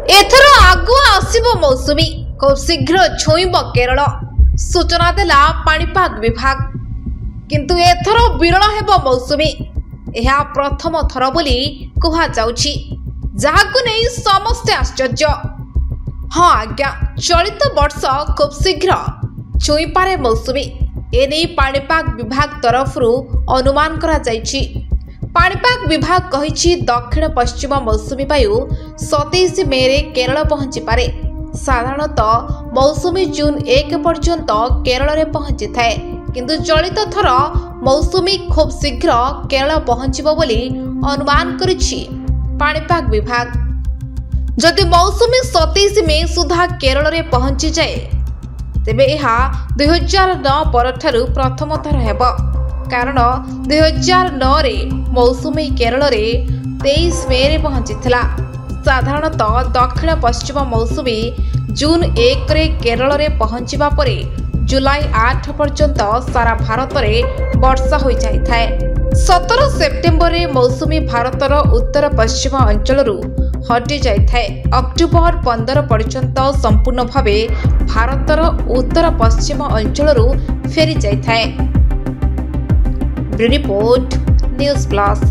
एथर आगुआ आसिबो मौसुमी खूब शीघ्र छुईब केरल सूचना देला पाणीपाग विभाग। किंतु एथर विरल हेबो मौसुमी यह प्रथम थर बोली कुहा जाउछि, जाहाकु नै समस्ते आश्चर्य। हाँ आज्ञा, चलित वर्ष खूब शीघ्र छुई पारे मौसुमी एने पाणीपाग विभाग तरफरु अनुमान करा जाइछि। पाणीपाग विभाग कहिछि दक्षिण पश्चिम मौसुमी वायु 27 मे रे केरल पहुंची पारे। साधारणतः मौसुमी जून 1 पर्यंत केरल रे पहुंची थाए, किंतु चलित थर मौसुमी खूब शीघ्र केरल पहुंचीबो बोली अनुमान करिछि पाणीपाग विभाग। जदि मौसुमी 27 मे सुधा केरल रे पहुंची जाए तेबे एहा 2009 परठारु प्रथम थर हेबो, कारण 2009 रे मौसुमी केरल रे 23 मे रे पहुंचीथिला। साधारणतः दक्षिण पश्चिम मौसुमी जून 1 रे केरल रे पहुंचीबा परे जुलाई 8 पर्यंत सारा भारत रे वर्षा होई जाई थाए। 17 सेप्टेम्बर रे मौसुमी भारतर उत्तर पश्चिम अंचलरू हटि जाई थाए। अक्टोबर 15 पर्यंत संपूर्ण भावे भारतर उत्तर पश्चिम अंचलरू फेरी जाई थाए। Report news plus.